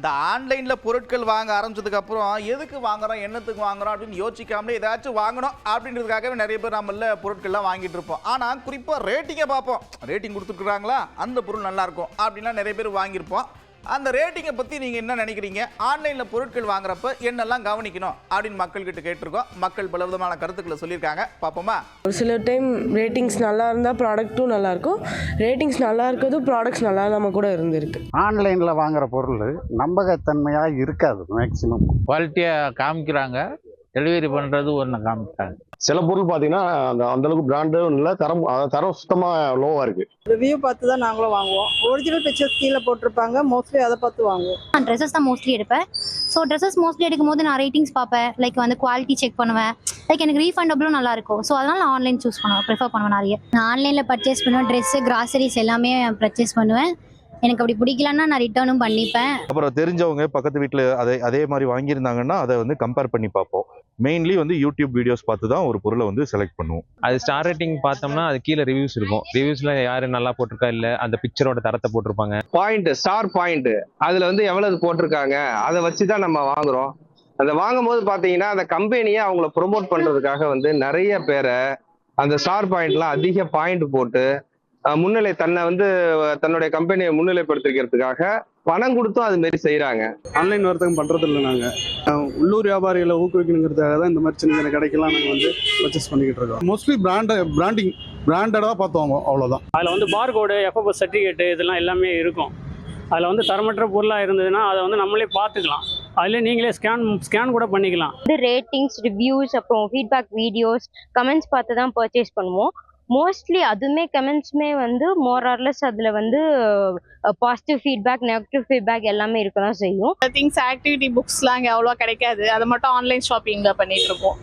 இந்த ஆன்லைனில் பொருட்கள் வாங்க ஆரம்பிச்சதுக்கப்புறம் எதுக்கு வாங்குறோம், என்னத்துக்கு வாங்குறோம் அப்படின்னு யோசிக்காமலே ஏதாச்சும் வாங்கணும் அப்படின்றதுக்காகவே நிறைய பேர் நம்மள பொருட்கள்லாம் வாங்கிட்டு இருப்போம். ஆனால் குறிப்பாக ரேட்டிங்கை பார்ப்போம். ரேட்டிங் கொடுத்துருக்குறாங்களா, அந்த பொருள் நல்லாயிருக்கும் அப்படின்லாம் நிறைய பேர் வாங்கியிருப்போம். அந்த ரேட்டிங்கை பற்றி நீங்கள் என்ன நினைக்கிறீங்க? ஆன்லைனில் பொருட்கள் வாங்குறப்ப என்னெல்லாம் கவனிக்கணும் அப்படின்னு மக்கள்கிட்ட கேட்டிருக்கோம். மக்கள் பல விதமான கருத்துக்களை சொல்லியிருக்காங்க. பார்ப்போமா? ஒரு சில டைம் ரேட்டிங்ஸ் நல்லா இருந்தால் ப்ராடக்ட்டும் நல்லாயிருக்கும், ரேட்டிங்ஸ் நல்லா இருக்கிறது ப்ராடக்ட்ஸ் நல்லா நம்ம கூட இருந்திருக்கு. ஆன்லைனில் வாங்குற பொருள் நம்பகத்தன்மையாக இருக்காது. மேக்சிமம் குவாலிட்டியாக காமிக்கிறாங்க, டெலிவரி பண்ணுறது ஒன்று காமிக்கிறாங்க. சில பொருள் பார்த்தீங்கன்னா அந்த அளவுக்கு பிராண்டும் இல்லை, தரம் சுத்தமாக லோவாக இருக்குது. ரிவ்யூ பார்த்து தான் நாங்களும் வாங்குவோம். ஒரிஜினல் பிக்சர்ஸ் கீழே போட்டிருப்பாங்க, மோஸ்ட்லி அதை பார்த்து வாங்குவோம். நான் ட்ரெஸ்ஸஸ் தான் மோஸ்ட்லி எடுப்பேன். ஸோ ட்ரெஸ்ஸஸ் மோஸ்ட்லி எடுக்கும் போது நான் ரேட்டிங்ஸ் பார்ப்பேன், லைக் வந்து குவாலிட்டி செக் பண்ணுவேன், லைக் எனக்கு ரீஃபண்டபிளும் நல்லா இருக்கும். ஸோ அதனால் நான் ஆன்லைன் சூஸ் பண்ணுவேன், ப்ரிஃபர் பண்ணுவேன் நிறைய. நான் ஆன்லைனில் பர்ச்சேஸ் பண்ணுவேன், ட்ரெஸ்ஸு, கிராசரிஸ் எல்லாமே பர்ச்சேஸ் பண்ணுவேன். எனக்கு அப்படி பிடிக்கலன்னா நான் ரிட்டர்னும் பண்ணிப்பேன். அப்புறம் தெரிஞ்சவங்க பக்கத்து வீட்டில் அதே மாதிரி வாங்கியிருந்தாங்கன்னா அதை வந்து கம்பேர் பண்ணி பார்ப்போம். மெயின்லி வந்து யூடியூப் வீடியோஸ் பார்த்து தான் ஒரு பொருளை வந்து செலக்ட் பண்ணுவோம். அது ஸ்டார் ரேட்டிங் பார்த்தோம்னா அது கீழே ரிவ்யூஸ் இருக்கும். ரிவ்யூஸ்ல யாரு நல்லா போட்டிருக்கா இல்ல அந்த பிக்சரோட தரத்தை போட்டிருப்பாங்க. பாயிண்ட், ஸ்டார் பாயிண்ட், அதுல வந்து எவ்வளவு போட்டிருக்காங்க அதை வச்சுதான் நம்ம வாங்குறோம். அதை வாங்கும் போது பாத்தீங்கன்னா அந்த கம்பெனியை அவங்கள ப்ரொமோட் பண்றதுக்காக வந்து நிறைய பேரை அந்த ஸ்டார் பாயிண்ட்லாம் அதிக பாயிண்ட் போட்டு தன்னுடைய கம்பெனியை முன்னிலைப்படுத்திக்கிறதுக்காக பணம் கொடுத்தும் அது மாதிரி செய்யறாங்க. ஆன்லைன் வர்த்தகம் பண்றது இல்லை. நாங்கள் உள்ளூர் வியாபாரிகளை ஊக்குவிக்கணுங்கிறதுக்காக தான் இந்த மாதிரி சின்ன சின்ன கடைக்கெல்லாம் நாங்கள் வந்து பர்ச்சேஸ் பண்ணிக்கிட்டு இருக்கோம். மோஸ்ட்லி பிராண்டடாக பார்த்தோம், அவ்வளோதான். அதில் வந்து பார்கோடு, எஃப்எஃப்எஸ் சர்டிஃபிகேட்டு இதெல்லாம் எல்லாமே இருக்கும். அதில் வந்து தரமற்ற பொருளாக இருந்ததுன்னா அதை வந்து நம்மளே பார்த்துக்கலாம். அதில் நீங்களே ஸ்கேன் கூட பண்ணிக்கலாம். ரேட்டிங்ஸ், ரிவ்யூஸ், அப்புறம் ஃபீட்பேக் வீடியோஸ், கமெண்ட்ஸ் பார்த்து தான் பர்ச்சேஸ் பண்ணுவோம். மோஸ்ட்லி அதுவுமே கமெண்ட்ஸுமே வந்து மோர் ஆர்லெஸ் அதில் வந்து பாசிட்டிவ் ஃபீட்பேக், நெகட்டிவ் ஃபீட்பேக் எல்லாமே இருக்க தான் செய்யும். திங்ஸ், ஆக்டிவிட்டி புக்ஸ்லாம் இங்கே அவ்வளோவா கிடைக்காது. அதை மட்டும் ஆன்லைன் ஷாப்பிங்கில் பண்ணிட்டு இருக்கோம்.